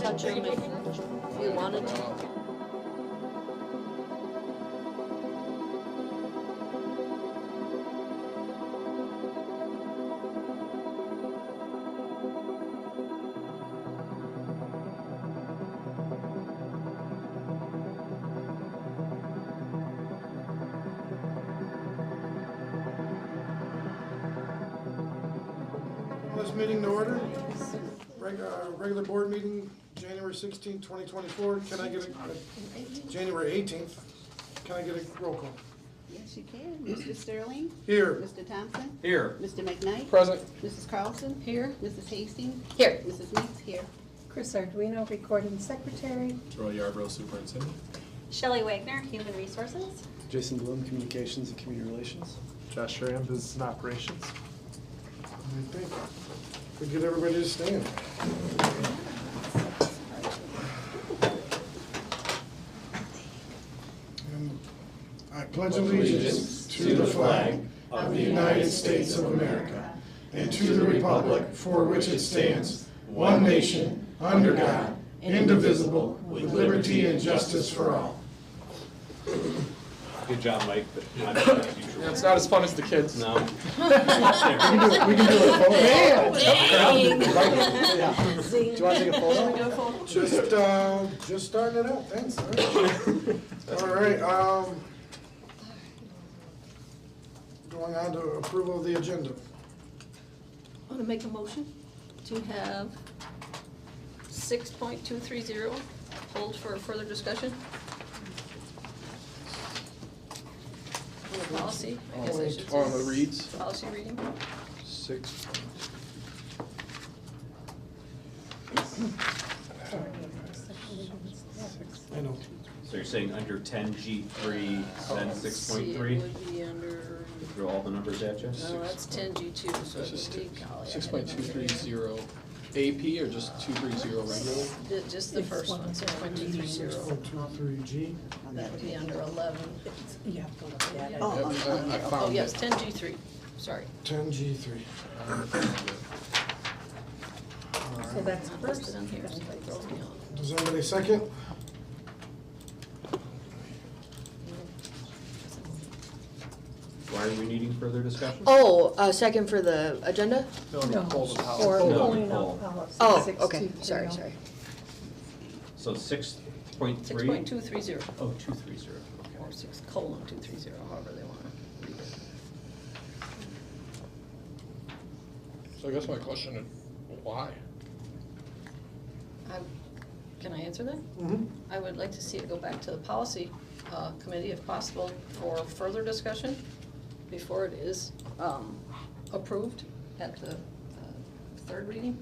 touch them if we wanted to. This meeting to order. Regular board meeting, January 16th, 2024. Can I get a, January 18th, can I get a roll call? Yes, you can. Mr. Sterling? Here. Mr. Thompson? Here. Mr. McKnight? Present. Mrs. Carlson? Here. Mrs. Hastings? Here. Mrs. Meeks here. Chris Arduino, recording secretary. Troy Yarbrough, Superintendent. Shelley Wagner, Human Resources. Jason Bloom, Communications and Community Relations. Josh Schramm, Business and Operations. I think we get everybody to stand. And I pledge allegiance to the flag of the United States of America and to the republic for which it stands, one nation, under God, indivisible, with liberty and justice for all. Good job, Mike, but not as good as usual. Yeah, it's not as fun as the kids. No. We can do a photo. Do you want to take a photo? Just starting it out, thanks. All right, going on to approval of the agenda. I want to make a motion to have 6.230 hold for further discussion. Policy, I guess I should say. On the reads. Policy reading. 6. I know. So you're saying under 10G3, then Let's see, 6.3? it would be under, Throw all the numbers at you? no, that's 10G2, so it This is would be, golly, I had it under 6.230 AP or just 230 regular? Just the first one, 6.230. 223G. That would be under 11. You have to look at it. Yep, I Oh, found yes, it. 10G3, sorry. 10G3. So that's Not first. listed on here, so that throws me off. Does anybody second? Why are we needing further discussion? Oh, second for the agenda? No, No. pull the policy. Or No, pulling pull. out policy. Oh, 623. okay, sorry. So 6.3? 6.230, Oh, 230, or okay. 6:230, however they want to read it. So I guess my question is, why? Can I answer that? Mm-hmm. I would like to see it go back to the policy committee if possible for further discussion before it is approved at the third reading.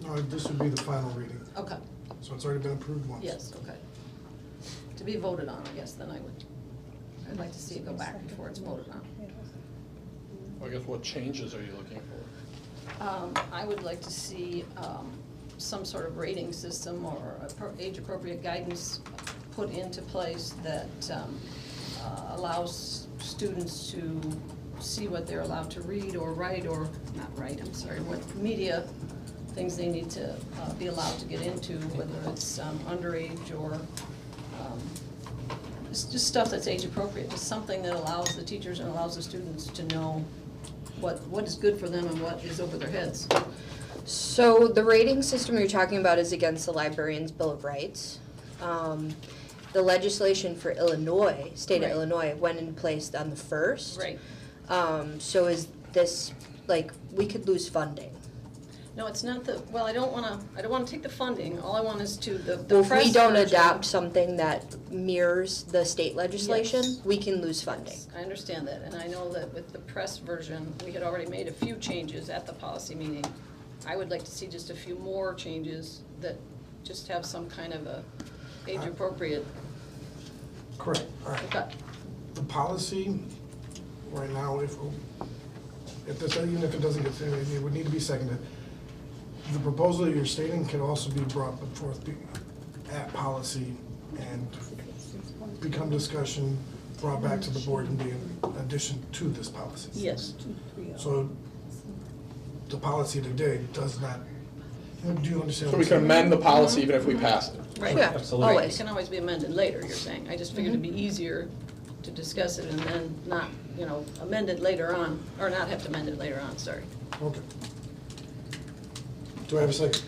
No, this would be the final reading. Okay, So it's already been approved once. yes, okay. To be voted on, I guess, then I'd like to see it go back before it's voted on. I guess what changes are you looking for? I would like to see some sort of rating system or age-appropriate guidance put into place that allows students to see what they're allowed to read or write, or not write, I'm sorry, what media things they need to be allowed to get into, whether it's underage or just stuff that's age-appropriate, just something that allows the teachers and allows the students to know what is good for them and what is over their heads. So the rating system you're talking about is against the Librarians' Bill of Rights. The legislation for Illinois, state of Right. Illinois, went in place on the 1st. Right. So is this, like, we could lose funding? No, it's not the, well, I don't wanna take the funding, all I want is to, the Well, if press we don't version- adopt something that mirrors the state legislation, Yes. we can lose funding. I understand that, and I know that with the press version, we had already made a few changes at the policy meeting. I would like to see just a few more changes that just have some kind of a age-appropriate, Correct, all right. okay. The policy, right now, if this, even if it doesn't get through, it would need to be seconded. The proposal you're stating can also be brought forth at policy and become discussion, brought back to the board and be in addition to this policy. Yes, So the policy today does not Do you understand? So what we I'm can saying? amend the policy even if we pass it. Right. Yeah, Absolutely. Right, always. it can always be amended later, you're saying. I just figured it'd be easier to discuss it and then not, amend it later on, or not have to amend it later on, sorry. Okay. Do I have a second?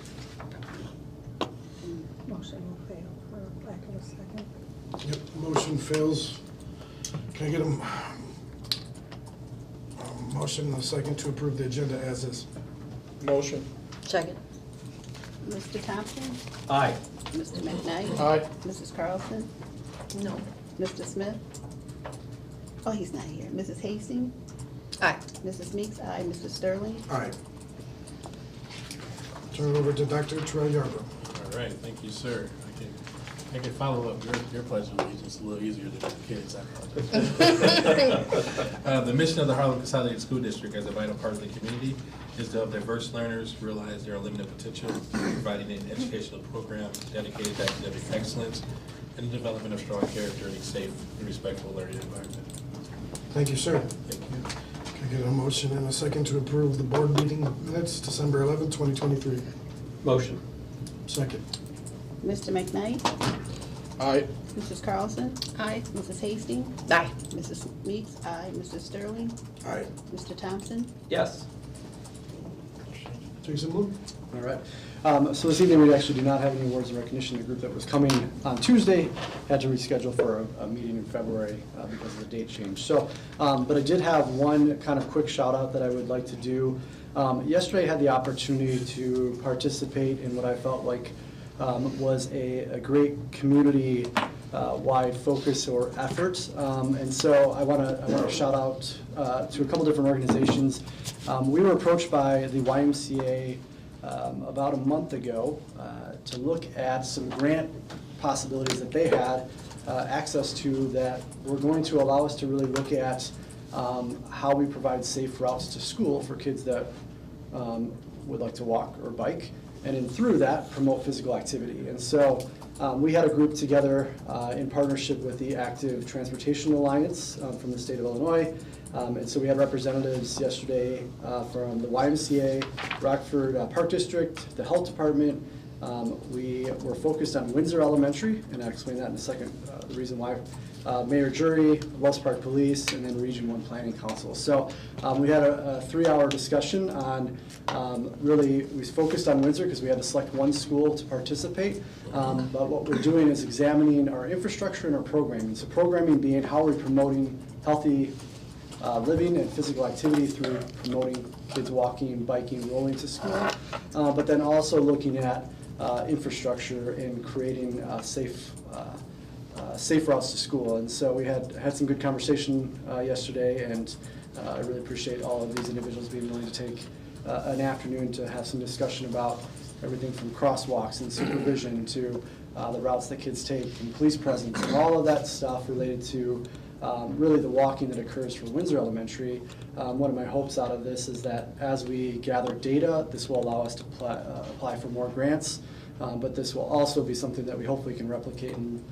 Motion will fail for lack of a second. Yep, motion fails. Can I get a motion and a second to approve the agenda as is? Motion. Second. Mr. Thompson? Aye. Mr. McKnight? Aye. Mrs. Carlson? No. Mr. Smith? Oh, he's not here. Mrs. Hastings? Aye. Mrs. Meeks? Aye. Mr. Sterling? Aye. Turn it over to Dr. Terrell Yarborough. All right, thank you, sir. I can follow up your pledge of allegiance a little easier than the kids, I apologize. The mission of the Harlem Consolidated School District as a vital part of the community is to help diverse learners realize their unlimited potential, providing an educational program dedicated to academic excellence and the development of strong character in a safe and respectful learning environment. Thank you, sir. Thank you. Can I get a motion and a second to approve the board meeting minutes, December 11, 2023? Motion. Second. Mr. McKnight? Aye. Mrs. Carlson? Aye. Mrs. Hastings? Aye. Mrs. Meeks? Aye. Mr. Sterling? Aye. Mr. Thompson? Yes. Jason Blue? All right. So this evening, we actually do not have any awards of recognition. The group that was coming on Tuesday had to reschedule for a meeting in February because of the date change. So, but I did have one kind of quick shout out that I would like to do. Yesterday, I had the opportunity to participate in what I felt like was a great community wide focus or effort. And so I want to shout out to a couple different organizations. We were approached by the YMCA about a month ago to look at some grant possibilities that they had access to that were going to allow us to really look at how we provide safe routes to school for kids that would like to walk or bike, and then through that promote physical activity. And so we had a group together in partnership with the Active Transportation Alliance from the state of Illinois. And so we had representatives yesterday from the YMCA, Rockford Park District, the Health Department. We were focused on Windsor Elementary, and I'll explain that in a second, the reason why. Mayor Jury, West Park Police, and then Region 1 Planning Council. So we had a 3-hour discussion on, really, we focused on Windsor because we had to select one school to participate. But what we're doing is examining our infrastructure and our programming. So programming being how we're promoting healthy living and physical activity through promoting kids walking, biking, rolling to school. But then also looking at infrastructure and creating safe routes to school. And so we had some good conversation yesterday, and I really appreciate all of these individuals being willing to take an afternoon to have some discussion about everything from crosswalks and supervision to the routes that kids take and police presence and all of that stuff related to really the walking that occurs for Windsor Elementary. One of my hopes out of this is that as we gather data, this will allow us to apply for more grants. But this will also be something that we hopefully can replicate and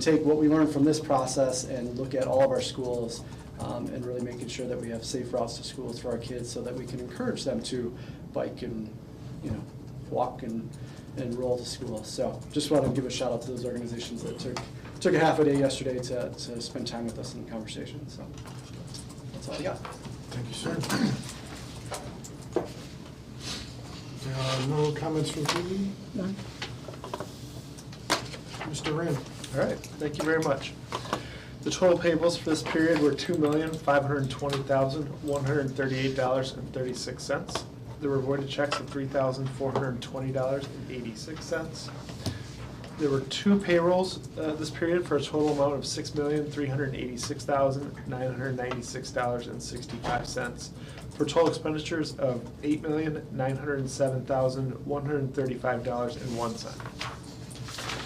take what we learned from this process and look at all of our schools and really making sure that we have safe routes to schools for our kids so that we can encourage them to bike and, walk and roll to school. So just want to give a shout out to those organizations that took a half a day yesterday to spend time with us in the conversation. So that's all I got. Thank you, sir. There are no comments from TV? None. Mr. Rand? All right, thank you very much. The total payables for this period were $2,520,138.36. There were voided checks of $3,420.86. There were 2 payrolls this period for a total amount of $6,386,996.65 for total expenditures of $8,907,135.01.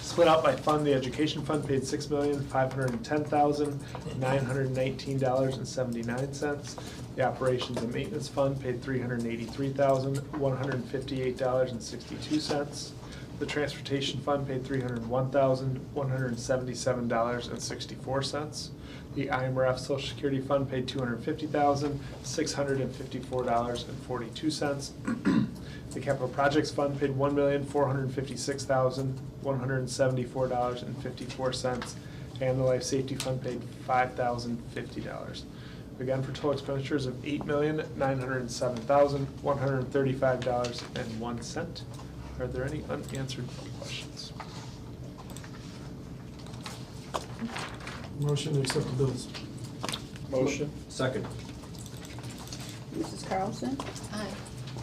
Split out by fund, the education fund paid $6,510,919.79. The operations and maintenance fund paid $383,158.62. The transportation fund paid $301,177.64. The IMRF Social Security Fund paid $250,654.42. The Capital Projects Fund paid $1,456,174.54. And the Life Safety Fund paid $5,050. Again, for total expenditures of $8,907,135.01. Are there any unanswered questions? Motion to accept the bills. Motion. Second. Mrs. Carlson? Aye.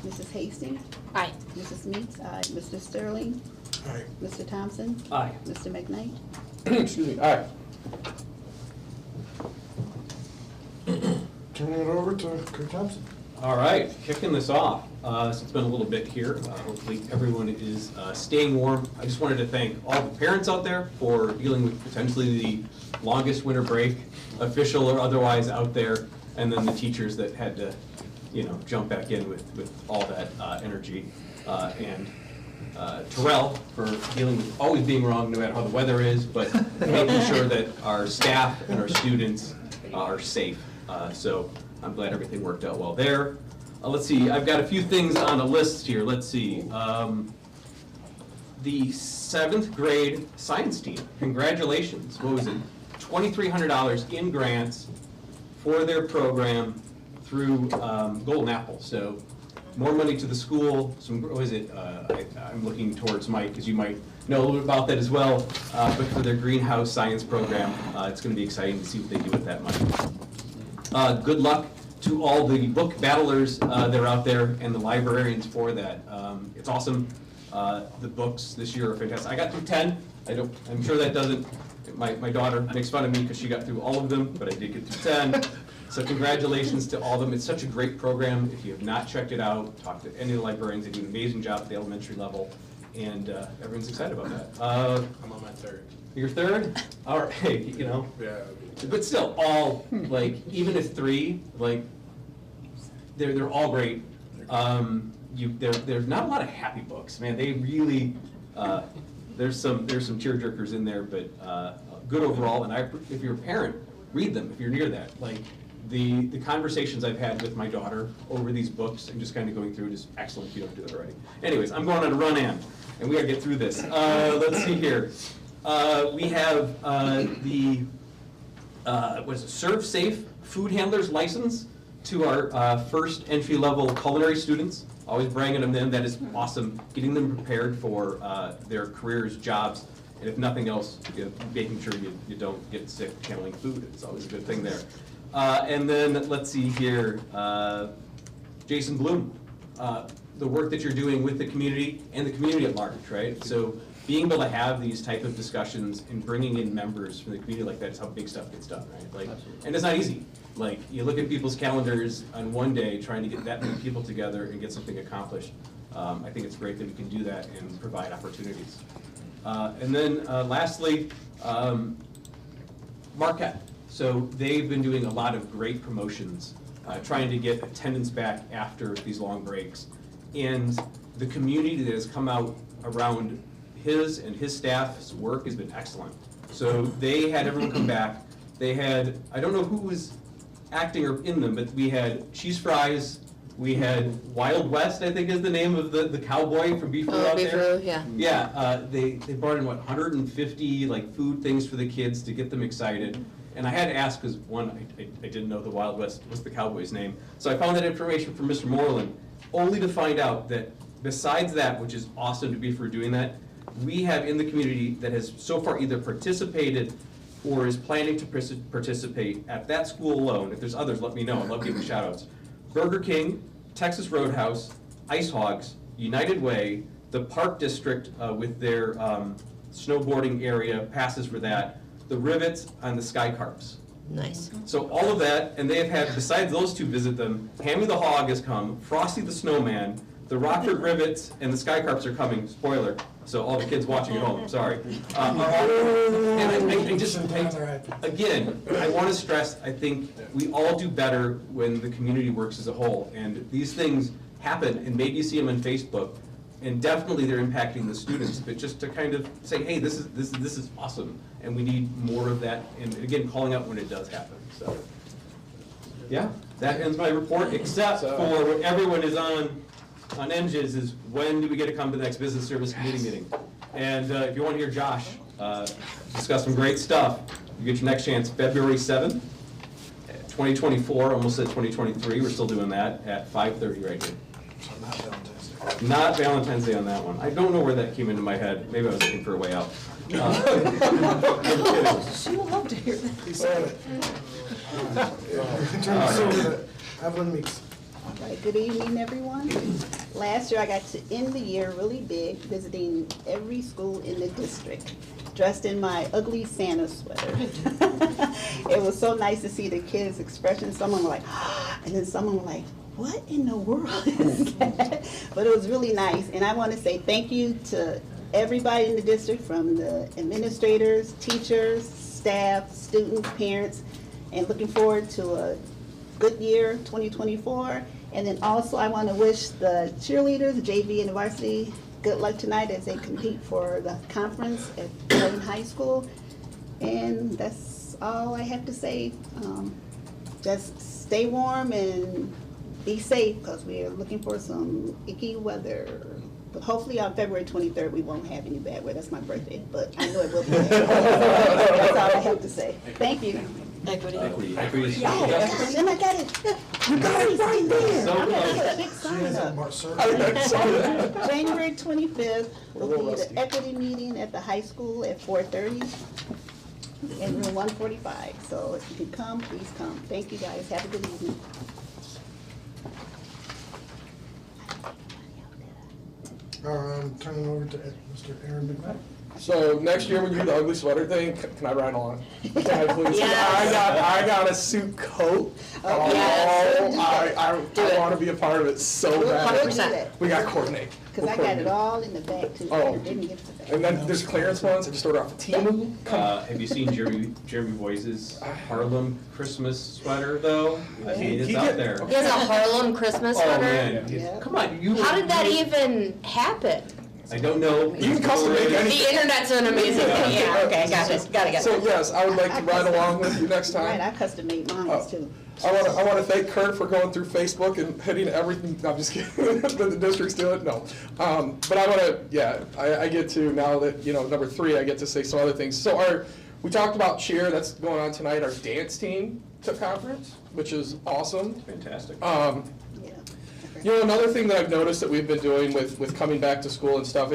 Mrs. Hastings? Aye. Mrs. Meeks? Aye. Mr. Sterling? Aye. Mr. Thompson? Aye. Mr. McKnight? Excuse me, aye. Turning it over to Kirk Thompson. All right, kicking this off. So it's been a little bit here. Hopefully everyone is staying warm. I just wanted to thank all the parents out there for dealing with potentially the longest winter break, official or otherwise, out there, and then the teachers that had to, jump back in with all that energy. And Terrell for dealing with always being wrong no matter how the weather is, but making sure that our staff and our students are safe. So I'm glad everything worked out well there. Let's see, I've got a few things on a list here. Let's see. The 7th grade science team, congratulations. What was it? $2,300 in grants for their program through Golden Apple. So more money to the school. I'm looking towards Mike, because you might know a little bit about that as well. But for their greenhouse science program, it's going to be exciting to see what they do with that money. Good luck to all the book battlers that are out there and the librarians for that. It's awesome. The books this year are fantastic. I got through 10. I'm sure that doesn't, my daughter makes fun of me because she got through all of them, but I did get through 10. So congratulations to all of them. It's such a great program. If you have not checked it out, talk to any of the librarians. They do an amazing job at the elementary level, and everyone's excited about that. I'm on my third. Your third? All right, Yeah. But still, all, even if 3, they're all great. There's not a lot of happy books, man. They really, there's some tearjerkers in there, but good overall. And if you're a parent, read them if you're near that. The conversations I've had with my daughter over these books and just kind of going through it is excellent if you don't do it already. Anyways, I'm going on a run in, and we gotta get through this. Let's see here. We have Serve Safe Food Handlers License to our first entry-level culinary students. Always bragging on them. That is awesome. Getting them prepared for their careers, jobs, and if nothing else, making sure you don't get sick handling food. It's always a good thing there. And then let's see here, Jason Bloom, the work that you're doing with the community and the community at large, right? So being able to have these type of discussions and bringing in members from the community like that is how big stuff gets done, right? And it's not easy. You look at people's calendars on one day trying to get that many people together and get something accomplished. I think it's great that we can do that and provide opportunities. And then lastly, Marquette. So they've been doing a lot of great promotions, trying to get attendance back after these long breaks. And the community that has come out around his and his staff's work has been excellent. So they had everyone come back. They had, I don't know who was acting or in them, but we had cheese fries. We had Wild West, I think is the name of the cowboy from Beefaroo out there. Beefaroo, yeah. Yeah, they brought in, 150 food things for the kids to get them excited. And I had to ask, because one, I didn't know the Wild West was the cowboy's name. So I found that information from Mr. Moreland, only to find out that besides that, which is awesome to be for doing that, we have in the community that has so far either participated or is planning to participate at that school alone. If there's others, let me know. I'd love to give you shout outs. Burger King, Texas Roadhouse, Ice Hogs, United Way, the Park District with their snowboarding area, passes for that, the Rivets, and the Sky Carps. Nice. So all of that, and they have had, besides those two visit them, Hammy the Hog has come, Frosty the Snowman, the Rockford Rivets, and the Sky Carps are coming, spoiler, so all the kids watching at home, sorry. And again, I want to stress, I think we all do better when the community works as a whole, and these things happen, and maybe you see them on Facebook, and definitely they're impacting the students, but just to kind of say, hey, this is awesome, and we need more of that, and again, calling out when it does happen, so. Yeah, that ends my report, except for what everyone is on NGIS is when do we get to come to the next business service committee meeting? And if you want to hear Josh discuss some great stuff, you get your next chance February 7th, 2024, almost said 2023, we're still doing that at 5:30 right here. So not Valentine's Day. Not Valentine's Day on that one. I don't know where that came into my head. Maybe I was looking for a way out. I'm kidding. She will love to hear that. He said it. Turn this over to Evelyn Meeks. All right, good evening, everyone. Last year, I got to end the year really big, visiting every school in the district, dressed in my ugly Santa sweater. It was so nice to see the kids' expressions. Someone was like, and then someone was like, what in the world is that? But it was really nice, and I want to say thank you to everybody in the district, from the administrators, teachers, staff, students, parents, and looking forward to a good year, 2024. And then also I want to wish the cheerleaders, the JV and the varsity, good luck tonight as they compete for the conference at Jordan High School. And that's all I have to say. Just stay warm and be safe, because we are looking for some icky weather. But hopefully on February 23rd, we won't have any bad weather. That's my birthday, but I know it will be bad. That's all I have to say. Thank you. Equity. Yes, and I got it. You got it right there. So I got close. a big She sign has that up. marked circle. January 25th We're a will little be rusty. the equity meeting at the high school at 4:30 in room 145. So if you can come, please come. Thank you, guys. Have a good evening. Turning over to Mr. Aaron McMahon. So next year when you do the ugly sweater thing, can I ride along? Can I please? Yes. I got a suit coat. Yes. I want to be a part of it so bad. 100%. We got to coordinate. Because I got it all in the back too. Oh. I didn't get to the back. And then there's clearance ones. I just ordered off of Temu. Have you seen Jeremy Boyce's Harlem Christmas sweater, though? I mean, it's He out did- there. He has a Harlem Christmas Oh, sweater. man. Yeah. Come on, you. How did that even happen? I don't know. You can custom make anything. The internet's an amazing thing. Yeah, okay, got it. Gotta get So it. yes, I would like to ride along with you next Right, time. I custom made mine Oh. too. I want to thank Kurt for going through Facebook and hitting everything. No, I'm just kidding. that the district's doing. No, but I want to. Yeah, I get to now that number 3. I get to say some other things. So we talked about cheer. That's going on tonight. Our dance team took conference, which is awesome. Fantastic. Yeah. Another thing that I've noticed that we've been doing with coming back to school and stuff,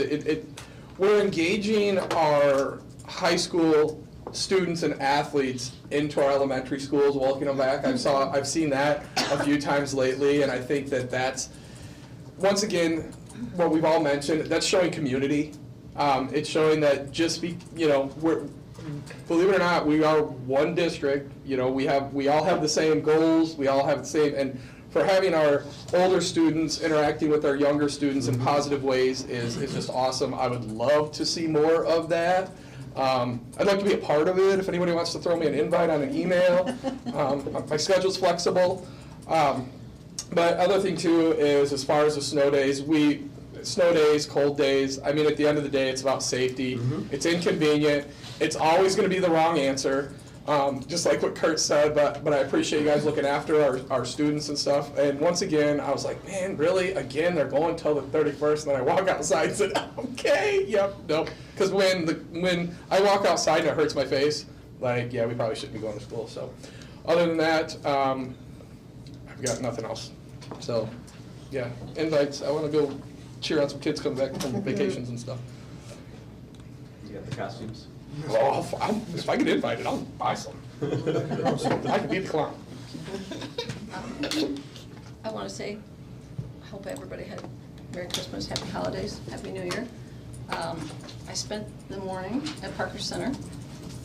we're engaging our high school students and athletes into our elementary schools, welcoming them back. I've seen that a few times lately, and I think that's, once again, what we've all mentioned, that's showing community. It's showing that believe it or not, we are one district. We all have the same goals. We all have the same, and for having our older students interacting with our younger students in positive ways is just awesome. I would love to see more of that. I'd like to be a part of it. If anybody wants to throw me an invite on an email, my schedule's flexible. But other thing too is, as far as the snow days, cold days, I mean, at the end of the day, it's about safety. It's inconvenient. It's always going to be the wrong answer. Just like what Kurt said, but I appreciate you guys looking after our students and stuff. And once again, I was like, man, really? Again, they're going till the 31st, and then I walk outside and said, okay, yep, nope. Because when I walk outside and it hurts my face, like, yeah, we probably shouldn't be going to school. So other than that, I've got nothing else. So, yeah, invites. I want to go cheer on some kids coming back from vacations and stuff. You got the costumes? Well, if I get invited, I'll buy some. I can be the clown. I want to say, I hope everybody had Merry Christmas, Happy Holidays, Happy New Year. I spent the morning at Parker Center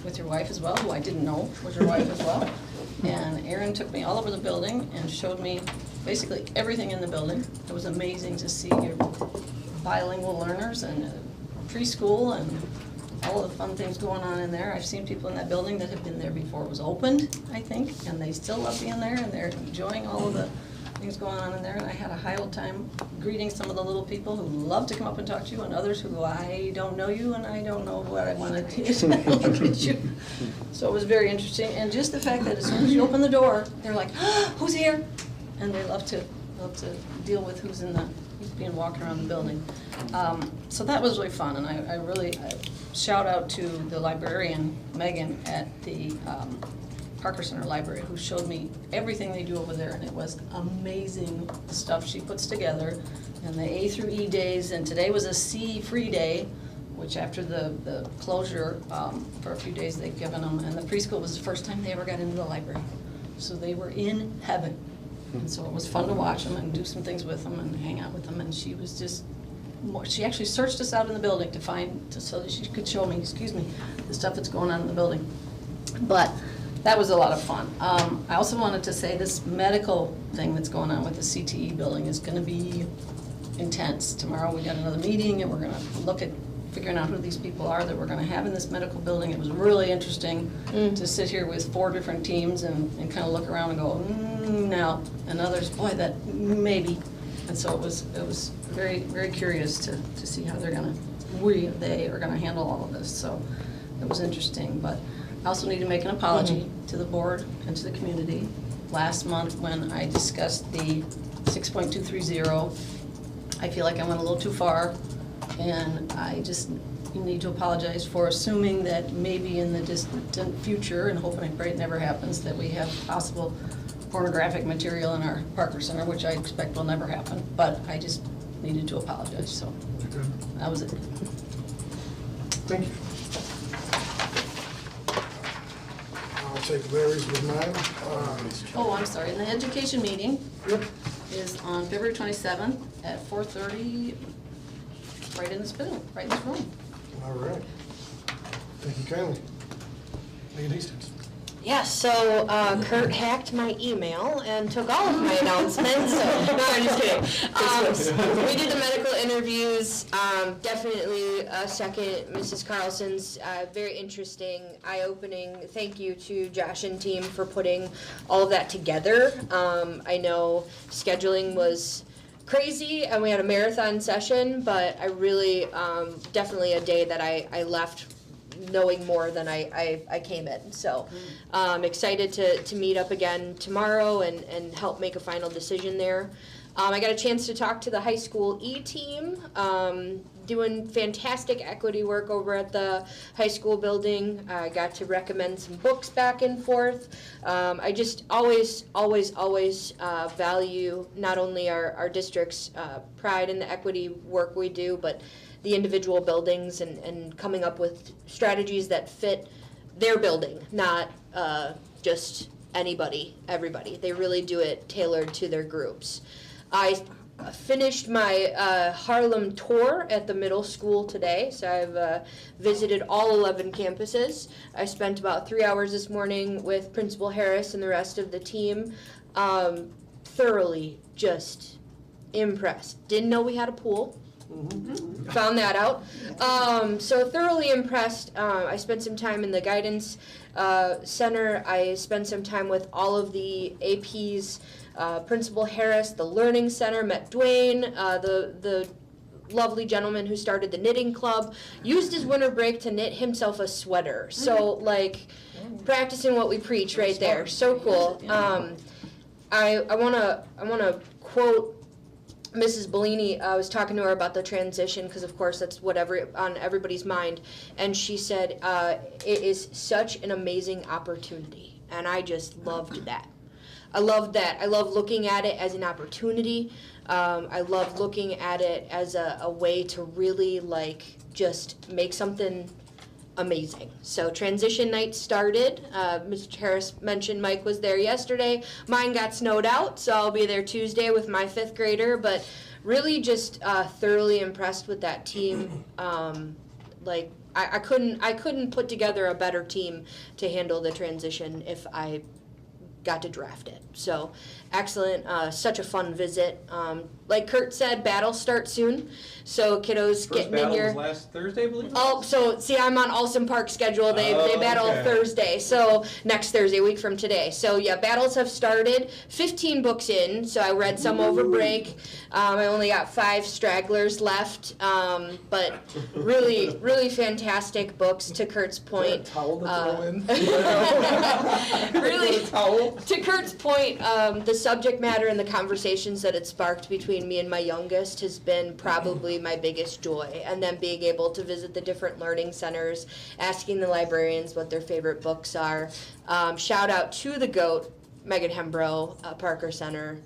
with your wife as well, who I didn't know was your wife as well. And Erin took me all over the building and showed me basically everything in the building. It was amazing to see your bilingual learners and preschool and all of the fun things going on in there. I've seen people in that building that have been there before it was opened, I think, and they still love being there, and they're enjoying all of the things going on in there, and I had a high old time greeting some of the little people who love to come up and talk to you, and others who I don't know you, and I don't know what I want to look at you. So it was very interesting, and just the fact that as soon as you open the door, they're like, oh, who's here? And they love to deal with who's being walked around the building. So that was really fun, and I shout out to the librarian, Megan, at the Parker Center Library, who showed me everything they do over there, and it was amazing the stuff she puts together, and the A through E days, and today was a C free day, which after the closure, for a few days they've given them, and the preschool was the first time they ever got into the library. So they were in heaven, and so it was fun to watch them and do some things with them and hang out with them, and she was just, she actually searched us out in the building so that she could show me, the stuff that's going on in the building. But that was a lot of fun. I also wanted to say this medical thing that's going on with the CTE building is going to be intense. Tomorrow we got another meeting, and we're going to look at figuring out who these people are that we're going to have in this medical building. It was really interesting to sit here with 4 different teams and kind of look around and go, no, and others, boy, that maybe. And so it was very, very curious to see how they are going to handle all of this. So it was interesting, but I also need to make an apology to the board and to the community. Last month when I discussed the 6.230, I feel like I went a little too far, and I just need to apologize for assuming that maybe in the distant future, and hoping and pray it never happens, that we have possible pornographic material in our Parker Center, which I expect will never happen, but I just needed to apologize, so that was it. Thank you. I'll take Larry's with mine. Oh, I'm sorry, and the education meeting is on February 27th at 4:30, right in this room. All right. Thank you kindly. Megan Hastings. Yes, so Kurt hacked my email and took all of my announcements, so, no, I'm just kidding. We did the medical interviews, definitely second Mrs. Carlson's, very interesting, eye-opening. Thank you to Josh and team for putting all of that together. I know scheduling was crazy, and we had a marathon session, but I really, definitely a day that I left knowing more than I came in. So excited to meet up again tomorrow and help make a final decision there. I got a chance to talk to the high school E-team, doing fantastic equity work over at the high school building. I got to recommend some books back and forth. I just always value not only our district's pride in the equity work we do, but the individual buildings and coming up with strategies that fit their building, not just everybody. They really do it tailored to their groups. I finished my Harlem tour at the middle school today, so I've visited all 11 campuses. I spent about 3 hours this morning with Principal Harris and the rest of the team. Thoroughly just impressed. Didn't know we had a pool. Found that out. So thoroughly impressed. I spent some time in the guidance center. I spent some time with all of the APs, Principal Harris, the Learning Center, met Dwayne, the lovely gentleman who started the knitting club, used his winter break to knit himself a sweater. So like practicing what we preach right there. So cool. I wanna quote Mrs. Bellini. I was talking to her about the transition because, of course, that's on everybody's mind. And she said, it is such an amazing opportunity. And I just loved that. I loved that. I love looking at it as an opportunity. I love looking at it as a way to really, just make something amazing. So transition night started. Mr. Harris mentioned Mike was there yesterday. Mine got snowed out, so I'll be there Tuesday with my 5th grader, but really just thoroughly impressed with that team. I couldn't put together a better team to handle the transition if I got to draft it. So excellent, such a fun visit. Like Kurt said, battles start soon, so kiddos First getting in battle here. was last Thursday, I believe? Oh, so see, I'm on Alston Park schedule. They Oh, battle okay. Thursday, so next Thursday, a week from today. So yeah, battles have started. 15 books in, so I read some over break. I only got 5 stragglers left, but really, really fantastic books. To Kurt's point, Towel to throw in? really, Towel? to Kurt's point, the subject matter and the conversations that it sparked between me and my youngest has been probably my biggest joy. And then being able to visit the different learning centers, asking the librarians what their favorite books are. Shout out to the GOAT, Megan Hembrow, Parker Center.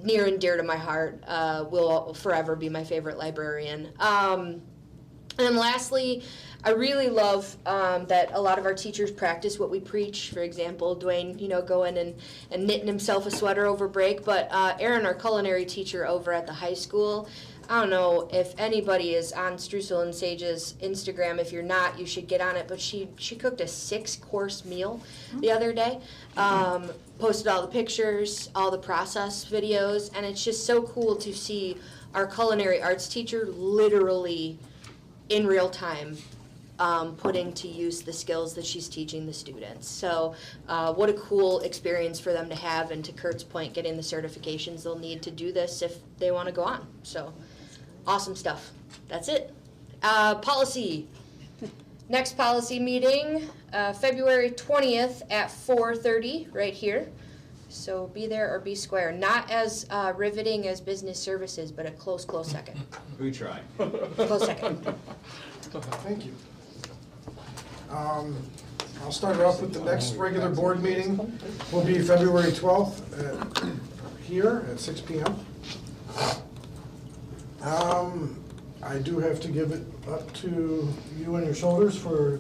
Near and dear to my heart, will forever be my favorite librarian. And lastly, I really love that a lot of our teachers practice what we preach. For example, Dwayne, going and knitting himself a sweater over break. But Erin, our culinary teacher over at the high school, I don't know if anybody is on Streusel and Sage's Instagram. If you're not, you should get on it. But she cooked a 6-course meal the other day. Posted all the pictures, all the process videos, and it's just so cool to see our culinary arts teacher literally in real time putting to use the skills that she's teaching the students. So what a cool experience for them to have, and to Kurt's point, getting the certifications they'll need to do this if they want to go on. So awesome stuff. That's it. Policy. Next policy meeting, February 20th at 4:30, right here. So be there or be square. Not as riveting as business services, but a close second. We try. Close second. Thank you. I'll start off with the next regular board meeting. Will be February 12th here at 6 p.m. I do have to give it up to you and your shoulders for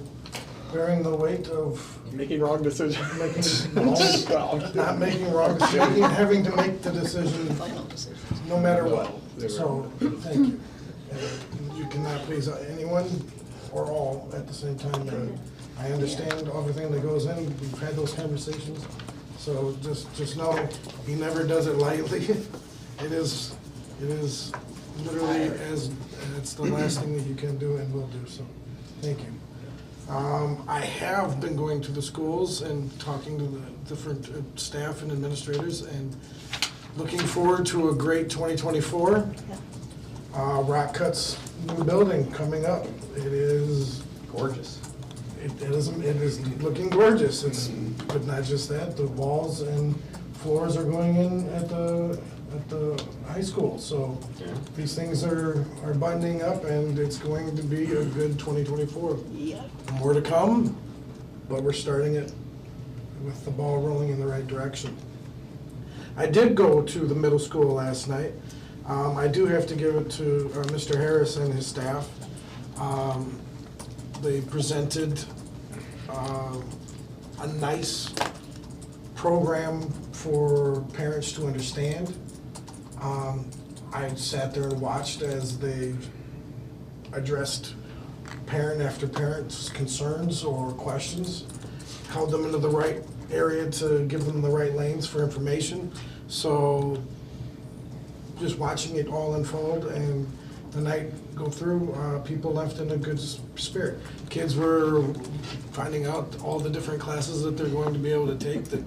bearing the weight of Making wrong decisions. not making wrong decisions, having to make the decision Final decisions. no matter what. So, thank you. And you cannot please anyone or all at the same time. And I understand everything that goes in. We've had those conversations. So just know he never does it lightly. It is literally it's the last thing that you can do and will do. So, thank you. I have been going to the schools and talking to the different staff and administrators and looking forward to a great 2024. Rock Cut's new building coming up. It is Gorgeous. It is looking gorgeous. But not just that, the walls and floors are going in at the high school. So Yeah. these things are buttoning up, and it's going to be a good 2024. Yep. More to come, but we're starting it with the ball rolling in the right direction. I did go to the middle school last night. I do have to give it to Mr. Harris and his staff. They presented a nice program for parents to understand. I sat there and watched as they addressed parent after parent's concerns or questions, held them into the right area to give them the right lanes for information. So just watching it all unfold and the night go through, people left in a good spirit. Kids were finding out all the different classes that they're going to be able to take that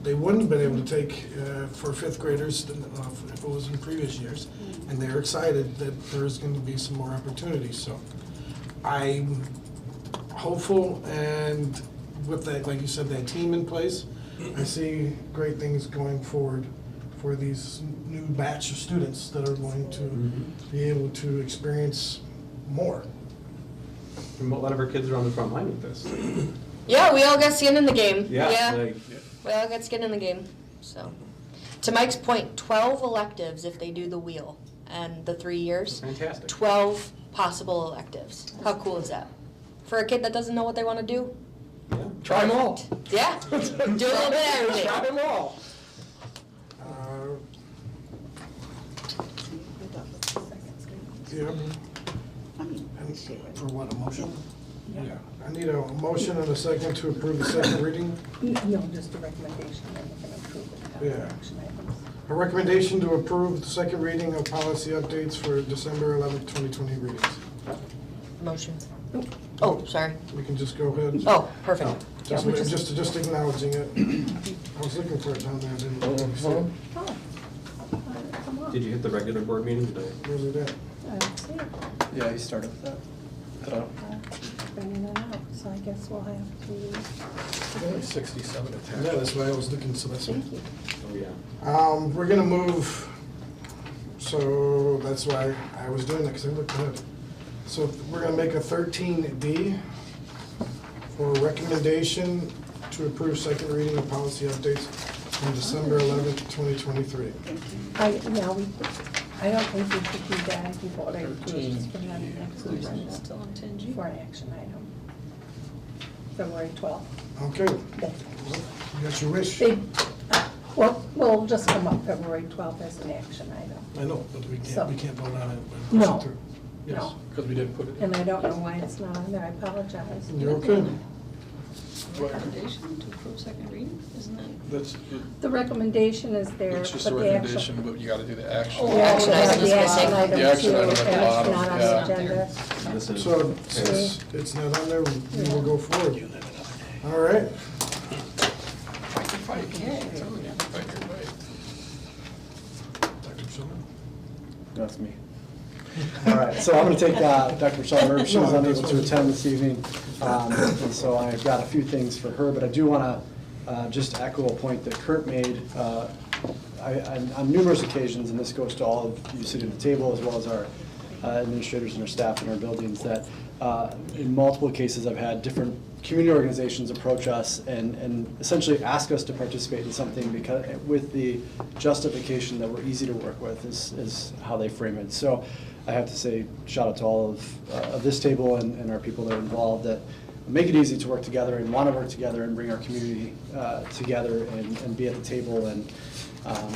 they wouldn't have been able to take for fifth graders if it was in previous years. And they're excited that there's going to be some more opportunities. So I'm hopeful, and with that, like you said, that team in place, I see great things going forward for these new batch of students that are going to be able to experience more. And a lot of our kids are on the front line with this. Yeah, we all got skin in the game. Like, We all got skin in the game. So, to Mike's point, 12 electives if they do the wheel and the 3 years. fantastic. 12 possible electives. How cool is that? For a kid that doesn't know what they want to do? Yeah. Try them all. Yeah, do a little bit of everything. Try them all. Yeah, I mean, and share it. for what, a motion? Yeah. I need a motion and a second to approve the second reading. No, just a recommendation, and you can approve it without Yeah. action items. A recommendation to approve the second reading of policy updates for December 11th, 2020 readings. Motion. Oh, sorry. We can just go ahead. Oh, perfect. Just acknowledging it. I was looking for it down there, I didn't see it. Oh. Come on. Did you hit the regular board meeting today? Where's it at? I don't see it. Yeah, you started with that. Been in and out, so I guess we'll have to. 67 attached. Yeah, that's why I was looking, so that's. Thank you. Oh, yeah. We're gonna move, so that's why I was doing that, because I looked at it. So we're gonna make a 13D for recommendation to approve second reading of policy updates on December 11th, 2023. I don't think we should do that, I think what I would do is just put it on the next agenda Still on 10G. for an action item. February 12th. Okay, That's- you got your wish. Well, we'll just come up February 12th as an action item. I know, but we So- can't vote on it. No. Yes. No. Because we didn't put it in. And I don't know why it's not on there, I apologize. You're okay. Recommendation to approve second reading, isn't that? That's, The recommendation is there, it's just but a the actual. recommendation, but you gotta do the action. Oh, Action yeah, item is the missing. action item The action too, item at the and it's bottom, not on yeah. the agenda. This is. So since it's not on there, we will go forward. All right. Dr. Schuler? That's me. All right, so I'm going to take Dr. Michelle Murphy. She was unable to attend this evening, and so I've got a few things for her, but I do want to just echo a point that Kurt made on numerous occasions, and this goes to all of you sitting at the table as well as our administrators and our staff in our buildings, that in multiple cases I've had different community organizations approach us and essentially ask us to participate in something because with the justification that we're easy to work with is how they frame it. So I have to say shout out to all of this table and our people that are involved that make it easy to work together and want to work together and bring our community together and be at the table and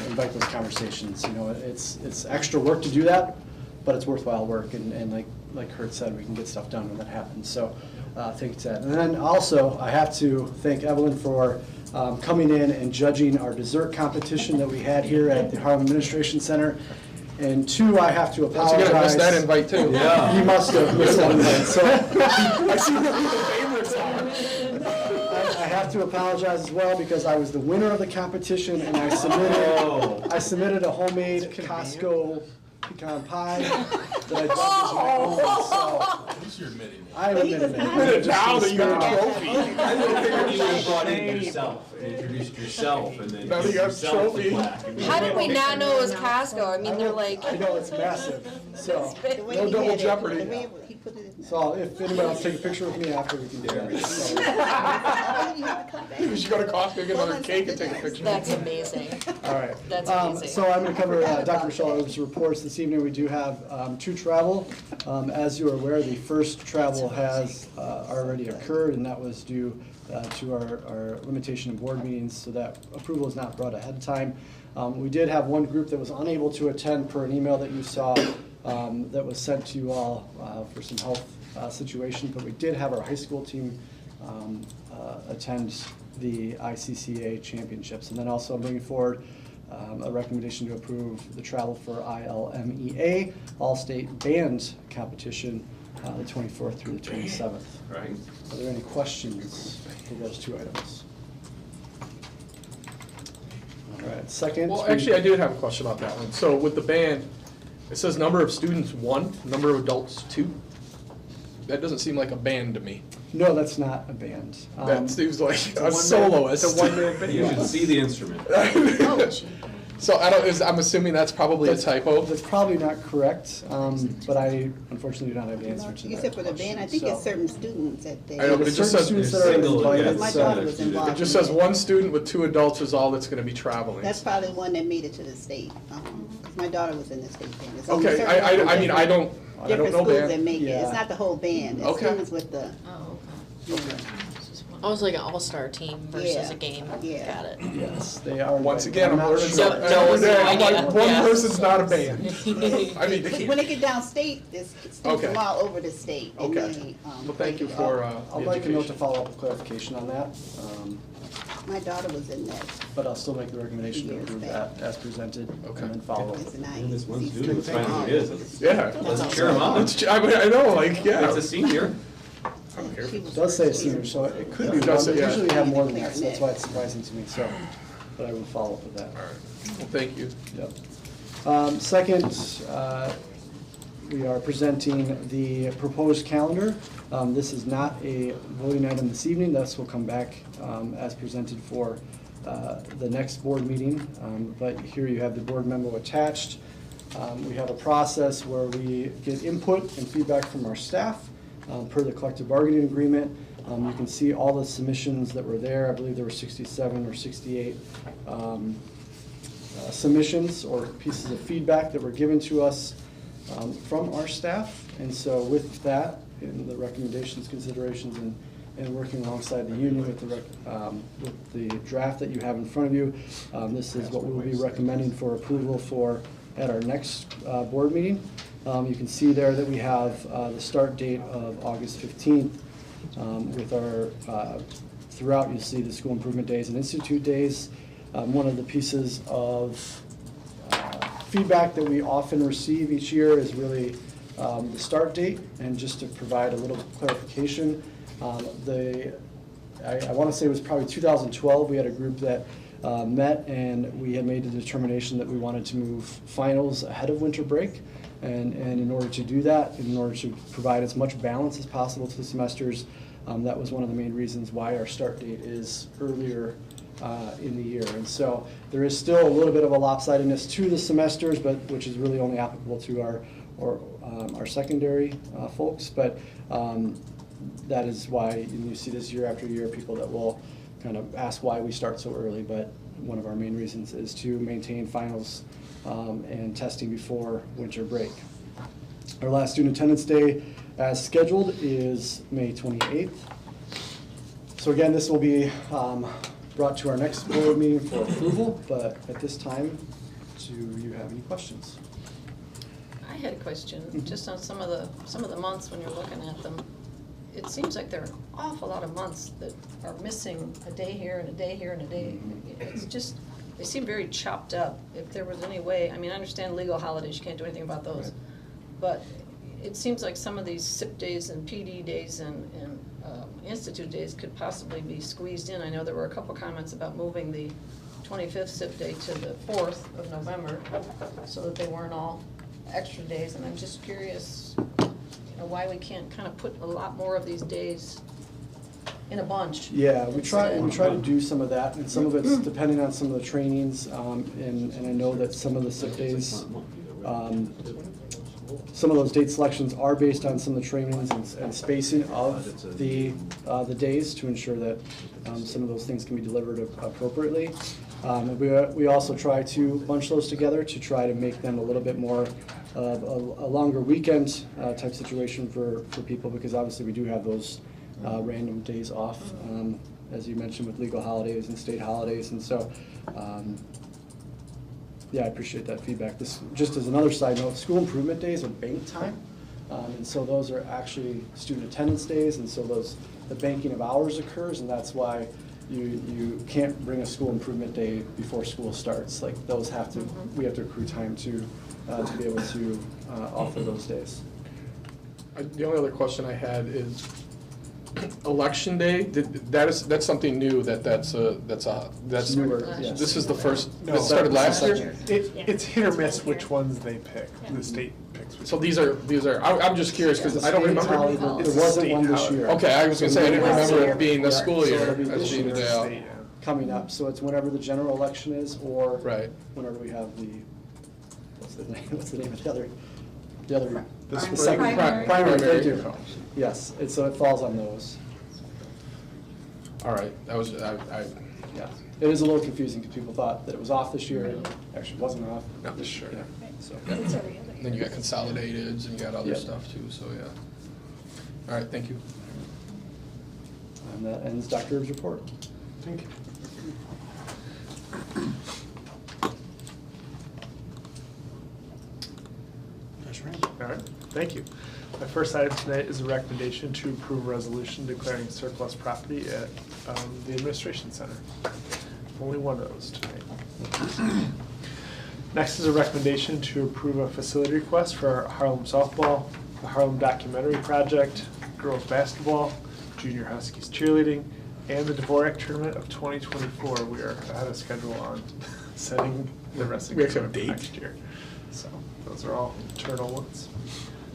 invite those conversations. You know, it's extra work to do that, but it's worthwhile work, and like Kurt said, we can get stuff done when that happens. So thank you to that. And then also, I have to thank Evelyn for coming in and judging our dessert competition that we had here at the Harlem Administration Center. And two, I have to Once apologize. again, I missed that invite too. Yeah. You must have missed that invite, so. I see where the favorites are. I have to apologize as well because I was the winner of the competition and I submitted a homemade Costco pecan pie that I dubbed as my own, so. At least you're admitting it. I admit it. Now that you got a trophy. I figured you would have brought in yourself and introduced yourself and then. Now that you got a yourself the trophy. plaque. How did we not know it was Costco? I mean, they're like. I know, it's massive, so. The way No he double had it, jeopardy. the way he put it in. So if anybody wants to take a picture with me after, we can do that. So, Why did you have to come back? You should go to Costco, get Well, another that's cake and something take a else. picture. That's amazing. All right. That's amazing. So I'm going to cover Dr. Michelle Erber's reports this evening. We do have two travel. As you are aware, the first travel has already occurred, and that was due to our limitation in board meetings, so that approval is not brought ahead of time. We did have one group that was unable to attend per an email that you saw that was sent to you all for some health situations, but we did have our high school team attend the ICCA championships. And then also I'm bringing forward a recommendation to approve the travel for ILMEA, All-State Band Competition, the 24th through the 27th. Right. Are there any questions for those two items? All right, second. Well, actually, I did have a question about that one. So with the band, it says number of students 1, number of adults 2. That doesn't seem like a band to me. No, that's not a band. That seems like it's a a one-man- soloist. It's a one-man You video. should see the instrument. Oh, gee. So I'm assuming that's probably a typo. That's probably not correct, but I unfortunately do not have the answer to that. You said for the band, I think question. it's certain students that they. I know, but it just says- Certain students that are Single, invited, yeah. My so- daughter was involved. It just says 1 student with 2 adults is all that's going to be traveling. That's probably the one that made it to the state. 'Cause my daughter was in the state band. It's only Okay, certain I mean, I don't different know schools that band. make it. Yeah. It's not the whole band. It's Okay. students with the. Oh, okay. It's just one. I was like an all-star team versus Yeah, a game. yeah. Got it. Yes, they are. Once like- again, I'm not learning sure. something No, every day. I'm idea. like, one Yeah. person's not a band. I need to keep. When they get downstate, it's students Okay. from all over the state. and Okay. they, Well, thank you play for, I'll the like a note to education. follow up with clarification on that, My daughter was in that. but I'll still make the recommendation to Years approve back. that as presented, Okay. and then follow up. It's nice. And this one These student students finally are- is. Let's Yeah. cheer him on. I know, like, yeah. It's a senior. I don't care. She was It does say first senior, year. so it could be It one, does but say, yeah. usually we have more than that, so that's why it's surprising to me, so, but I will follow up with that. All right. Well, thank you. Yep. Second, we are presenting the proposed calendar. This is not a voting item this evening, thus will come back as presented for the next board meeting. But here you have the board memo attached. We have a process where we get input and feedback from our staff per the collective bargaining agreement. You can see all the submissions that were there. I believe there were 67 or 68 submissions or pieces of feedback that were given to us from our staff. And so with that, in the recommendations, considerations, and working alongside the union with the draft that you have in front of you, this is what we will be recommending for approval for at our next board meeting. You can see there that we have the start date of August 15th with our, throughout you'll see the school improvement days and institute days. One of the pieces of feedback that we often receive each year is really the start date, and just to provide a little clarification, I want to say it was probably 2012, we had a group that met and we had made the determination that we wanted to move finals ahead of winter break. And in order to do that, in order to provide as much balance as possible to the semesters, that was one of the main reasons why our start date is earlier in the year. And so there is still a little bit of a lopsidedness to the semesters, but which is really only applicable to our secondary folks. But that is why you see this year after year, people that will kind of ask why we start so early. But one of our main reasons is to maintain finals and testing before winter break. Our last student attendance day as scheduled is May 28th. So again, this will be brought to our next board meeting for approval, but at this time, do you have any questions? I had a question, just on some of the months when you're looking at them. It seems like there are an awful lot of months that are missing a day here and a day here and a day. It's just, they seem very chopped up. If there was any way, I mean, I understand legal holidays, you can't do anything about those. But it seems like some of these SIP days and PD days and institute days could possibly be squeezed in. I know there were a couple comments about moving the 25th SIP day to the 4th of November so that they weren't all extra days. And I'm just curious, why we can't kind of put a lot more of these days in a bunch. Yeah, we try instead. to do some of that, and some of it's depending on some of the trainings, and I know that some of the sick days, some of those date selections are based on some of the trainings and spacing of the days to ensure that some of those things can be delivered appropriately. We also try to bunch those together to try to make them a little bit more of a longer weekend type situation for people, because obviously we do have those random days off, as you mentioned, with legal holidays and state holidays. And so, yeah, I appreciate that feedback. This, just as another side note, school improvement days are bank time. And so those are actually student attendance days, and so the banking of hours occurs, and that's why you can't bring a school improvement day before school starts. Like, those have to, we have to accrue time to be able to offer those days. The only other question I had is, election day, that's something new, that's Newer, yes. This is the first, No. that started last year? It's hit or miss which ones they pick, the state picks. which So ones. these are, I'm just curious, because I don't State holiday, remember. It's there a wasn't state one this holiday. year. Okay, I was gonna say, I didn't Last remember year. it being the school So year it'll be as this being year. the day It's off. state, yeah. Coming up, so it's whenever the general election is, or Right. whenever we have what's the name of the other, The spring. second Primary. primary, thank you. Primary. Yes, so it falls on those, All right, that was, yeah. It is a little confusing, because people thought that it was off this year, and it actually wasn't off. not this sure. Yeah, so. Then you got consolidated and you got other Yep. stuff too, so yeah. All right, thank you. And that ends Dr. Erb's report. Thank you. All right, thank you. My first item tonight is a recommendation to approve a resolution declaring surplus property at the administration center. Only one of those tonight. Next is a recommendation to approve a facility request for Harlem softball, the Harlem documentary project, girls basketball, junior Huskies cheerleading, and the Dvorak tournament of 2024. We are ahead of schedule on setting the rest of We the actually have a tournament date? next year. So those are all internal ones.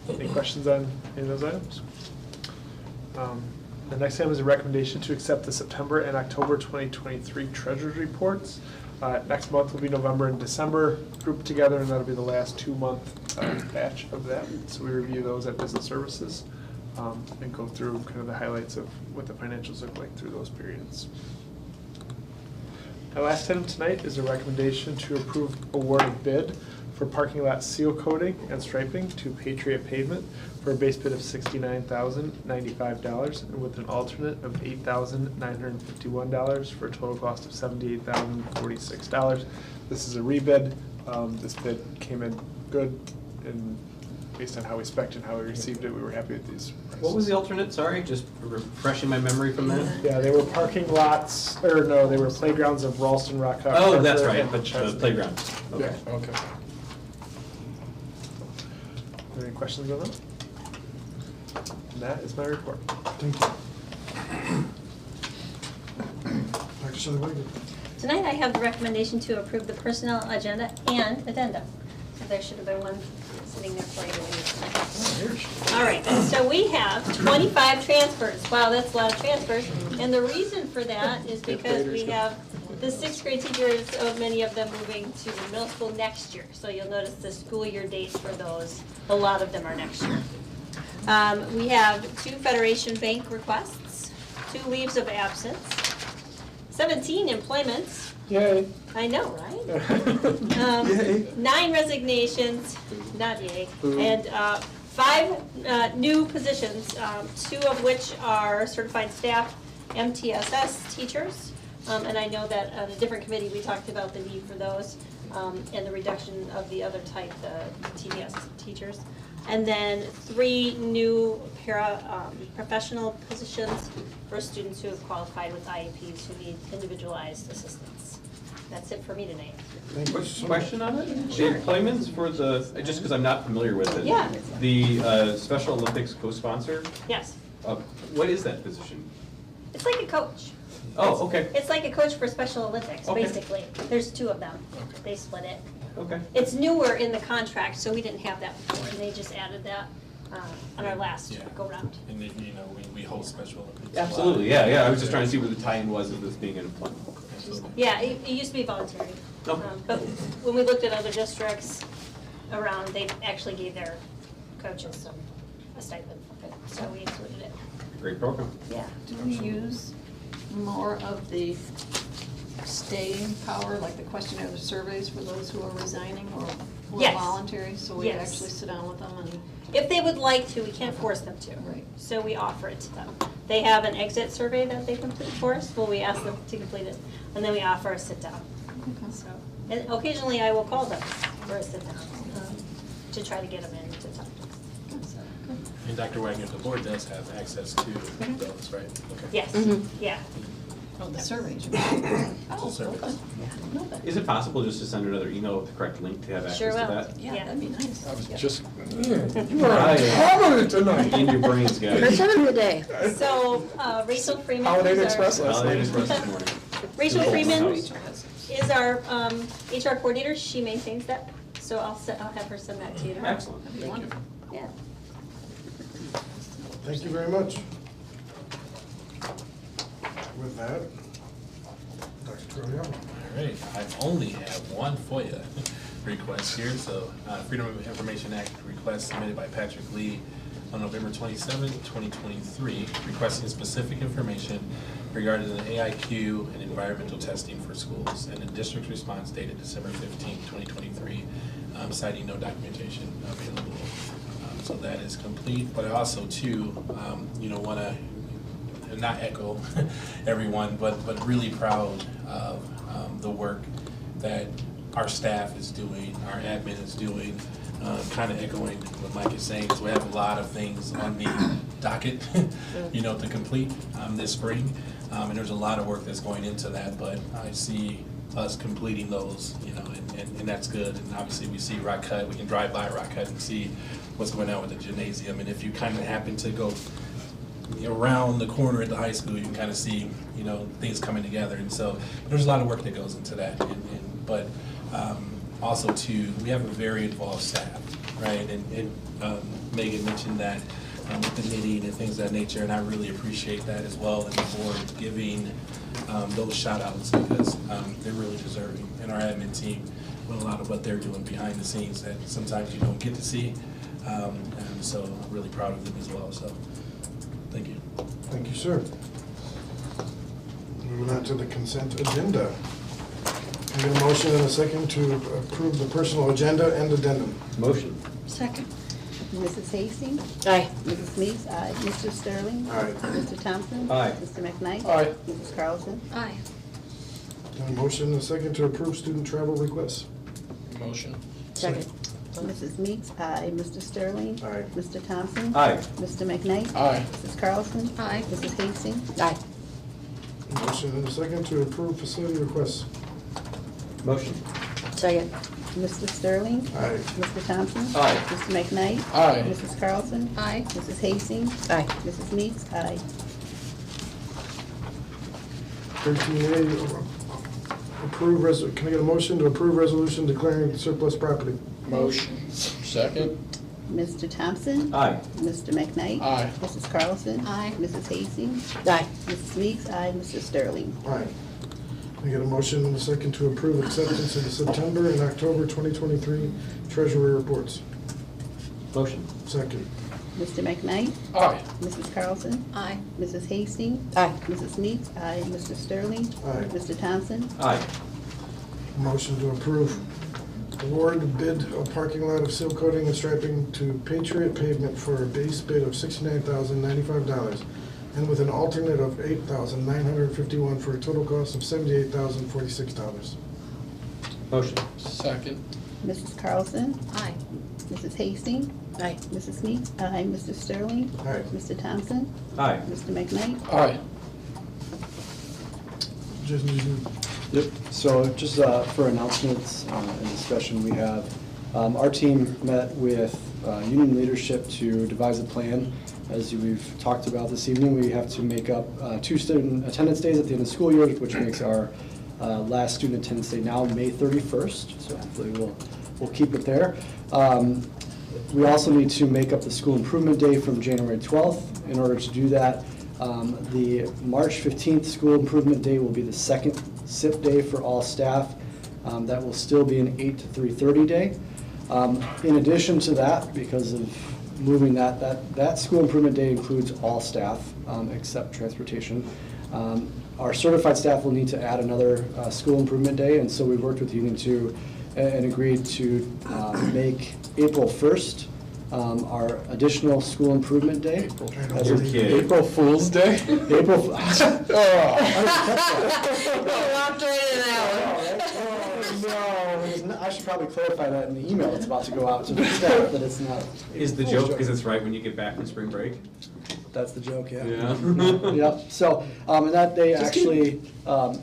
Any questions on any of those items? The next item is a recommendation to accept the September and October 2023 treasurer's reports. Next month will be November and December grouped together, and that'll be the last 2-month batch of that. So we review those at Business Services and go through kind of the highlights of what the financials look like through those periods. My last item tonight is a recommendation to approve award of bid for parking lot seal coating and striping to Patriot Pavement for a base bid of $69,095 and with an alternate of $8,951 for a total cost of $78,046. This is a rebid. This bid came in good, and based on how we spec'd and how we received it, we were happy with these prices. What was the alternate, sorry, just refreshing my memory from that? Yeah, they were parking lots, or no, they were playgrounds of Ralston, Rock Hop. Oh, that's Parker, right, and the Chesney. playground. Okay. Yeah, okay. Any questions on that? And that is my report. Thank you. Dr. Shelley Wagner. Tonight I have the recommendation to approve the personnel agenda and addenda. So there should have been one sitting there for you. All right, so we have 25 transfers. Wow, that's a lot of transfers. And the reason for that is because we have the 6th grade teachers, many of them moving to the middle school next year. So you'll notice the school year dates for those, a lot of them are next year. We have 2 Federation Bank requests, 2 leaves of absence, 17 employments. Yay. I know, right? 9 resignations, not yay, and 5 new positions, 2 of which are certified staff MTSS teachers. And I know that on a different committee, we talked about the need for those and the reduction of the other type, the TDS teachers. And then 3 new professional positions for students who have qualified with IEPs who need individualized assistance. That's it for me tonight. Thank you so much. Question on it? The employments for the, just because I'm not familiar with it. Yeah. The Special Olympics co-sponsor, Yes, what is that position? it's like a coach. Oh, okay, It's like a coach for Special Olympics, Okay. basically. There's 2 of them. They split it. okay. It's newer in the contract, so we didn't have that before. They just added that on our last Yeah. go-round. And then, you know, we host Special Olympics. Absolutely, yeah, I was just trying to see what the tie-in was of this being an employment. Absolutely. Yeah, it used to be voluntary. Okay. But when we looked at other districts around, they actually gave their coaches a stipend, so we included it. Great program. Yeah. Do we use more of the staying power, like the questionnaire, the surveys for those who are resigning or who are Yes. voluntary? So we Yes. actually sit down with them and, If they would like to, we can't force them to. Right. So we offer it to them. They have an exit survey that they complete for us, well, we ask them to complete it, and then we offer a sit-down. So, and occasionally I will call them for a sit-down, to try to get them in to talk to us. So, And Dr. Wagner, the board does have access to those, right? Okay. Yes, yeah. oh, the surveys. Oh, Surveys. okay. No, but- Is it possible just to send another email with the correct link to have Sure access to will. that? Yeah, Yeah. that'd be nice. Yeah. Just, You are on comedy tonight. In your brains, guys. First time of the day. So Rachel Freeman. Holiday is our- Express last Holiday night. Express this morning. Rachel Just Freeman open house. is our HR coordinator, she maintains that, so I'll have her send that to you tomorrow. Excellent, That'd be thank you. wonderful. Yeah. Thank you very much. With that, Dr. Turriello. All right, I only have one FOIA request here, so Freedom of Information Act request submitted by Patrick Lee on November 27, 2023, requesting specific information regarding the AIQ and environmental testing for schools, and the district's response dated December 15, 2023, citing no documentation available. So that is complete, but I also too, want to not echo everyone, but really proud of the work that our staff is doing, our admin is doing, kind of echoing what Mike is saying, because we have a lot of things on the docket, to complete this spring. And there's a lot of work that's going into that, but I see us completing those, and that's good. And obviously we see Rock Cut, we can drive by Rock Cut and see what's going on with the gymnasium. And if you kind of happen to go around the corner at the high school, you can kind of see, things coming together. And so there's a lot of work that goes into that. But also too, we have a very involved staff, right? And Megan mentioned that with the knitting and things of that nature, and I really appreciate that as well, and the board giving those shout outs, because they're really deserving. And our admin team, with a lot of what they're doing behind the scenes that sometimes you don't get to see. And so I'm really proud of them as well, so thank you. Thank you, sir. Moving on to the consent agenda. Can I get a motion and a second to approve the personal agenda and addendum? Motion. Second. Mrs. Hastings? Aye. Mrs. Meeks? Aye. Mr. Sterling? Aye. Mr. Thompson? Aye. Mr. McKnight? Aye. Mrs. Carlson? Aye. And a motion and a second to approve student travel requests. Motion. Second. Mrs. Meeks? Aye. Mr. Sterling? Aye. Mr. Thompson? Aye. Mr. McKnight? Aye. Mrs. Carlson? Aye. Mrs. Hastings? Aye. Motion and a second to approve facility requests. Motion. Second. Mr. Sterling? Aye. Mr. Thompson? Aye. Mr. McKnight? Aye. Mrs. Carlson? Aye. Mrs. Hastings? Aye. Mrs. Meeks? Aye. 13A, can I get a motion to approve resolution declaring surplus property? Motion. Second. Mr. Thompson? Aye. Mr. McKnight? Aye. Mrs. Carlson? Aye. Mrs. Hastings? Aye. Mrs. Meeks? Aye. Mr. Sterling? Aye. Can I get a motion and a second to approve acceptance of the September and October 2023 treasury reports? Motion. Second. Mr. McKnight? Aye. Mrs. Carlson? Aye. Mrs. Hastings? Aye. Mrs. Meeks? Aye. Mr. Sterling? Aye. Mr. Thompson? Aye. Motion to approve award bid of parking lot of seal coating and striping to Patriot Pavement for a base bid of $69,095 and with an alternate of $8,951 for a total cost of $78,046. Motion. Second. Mrs. Carlson? Aye. Mrs. Hastings? Aye. Mrs. Meeks? Aye. Mr. Sterling? Aye. Mr. Thompson? Aye. Mr. McKnight? Aye. Just need to- Yep, so just for announcements and discussion, we have, our team met with union leadership to devise a plan. As we've talked about this evening, we have to make up 2 student attendance days at the end of the school year, which makes our last student attendance day now May 31st, so hopefully we'll keep it there. We also need to make up the school improvement day from January 12th. In order to do that, the March 15th school improvement day will be the second SIP day for all staff. That will still be an 8 to 3:30 day. In addition to that, because of moving that school improvement day includes all staff except transportation. Our certified staff will need to add another school improvement day, and so we worked with the union and agreed to make April 1st our additional school improvement day. As You're a- kidding. April Fool's Day? April. Walked right into that No, I should probably clarify that in the email that's about to go out to the staff, that it's not. Is the joke because it's right when you get back from spring break? That's the joke, yeah. Yeah. Yep, so, and that day actually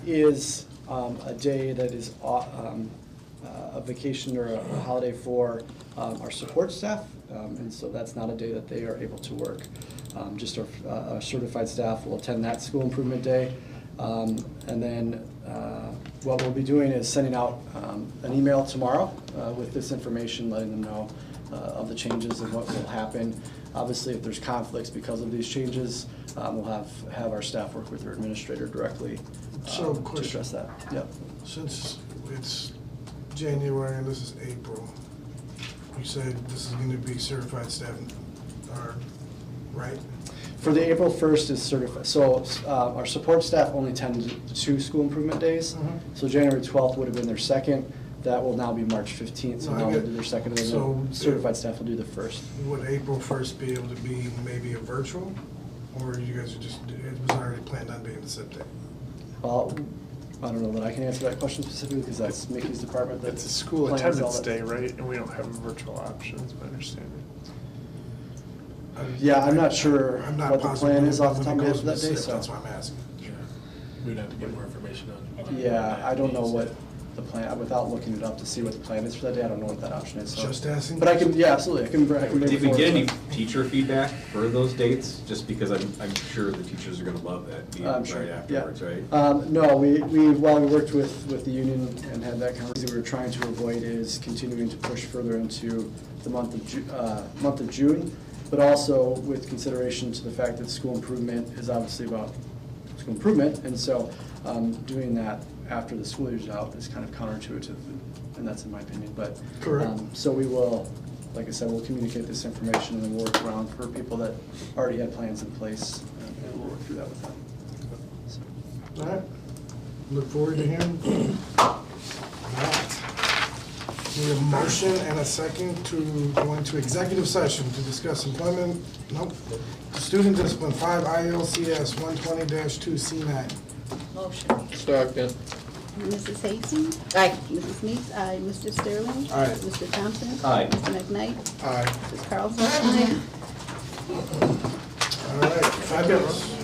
is a day that is a vacation or a holiday for our support staff, and so that's not a day that they are able to work. Just our certified staff will attend that school improvement day. And then what we'll be doing is sending out an email tomorrow with this information, letting them know of the changes and what will happen. Obviously, if there's conflicts because of these changes, we'll have our staff work with their administrator directly So, to question. address that. Yep. Since it's January and this is April, you said this is gonna be certified staff, right? For the April 1st is certified, so our support staff only attend 2 school improvement days. Mhm. So January 12th would have been their second, that will now be March 15th, so No, I now they'll get- do their second, and so- then the certified staff will do the first. Would April 1st be able to be maybe a virtual? Or you guys are just, it was already planned on being the SIP day? Well, I don't know that I can answer that question specifically, because that's Mickey's department that It's a school plans all attendance that. day, right? And we don't have a virtual option, is my understanding. Yeah, I'm not sure I'm not what the positive plan is when off the it top of my head goes for that with day, SIP, so. that's why I'm asking. We'd have to get more information on. Yeah, I don't know what the plan, without looking it up to see what the plan is for that day, I don't know what that option is, so. Just asking? But I can, yeah, absolutely, I can bring Did we forward get any some- teacher feedback for those dates? Just because I'm sure the teachers are gonna love that meeting I'm sure, right afterwards, yeah. right? No, while we worked with the union and had that conversation, we were trying to avoid is continuing to push further into the month of June, but also with consideration to the fact that school improvement is obviously about school improvement, and so doing that after the school year's out is kind of counterintuitive, and that's in my opinion, but. Correct. So we will, like I said, we'll communicate this information and then work around for people that already had plans in place, and we'll work through that with them. So. All right, look forward to hearing. All right. We have a motion and a second to go into executive session to discuss employment, student discipline, 5 ILCS 120-2C9. Motion. Second. Mrs. Hastings? Aye. Mrs. Meeks? Aye. Mr. Sterling? Aye. Mr. Thompson? Aye. Mr. McKnight? Aye. Mrs. Carlson? All right, fabulous.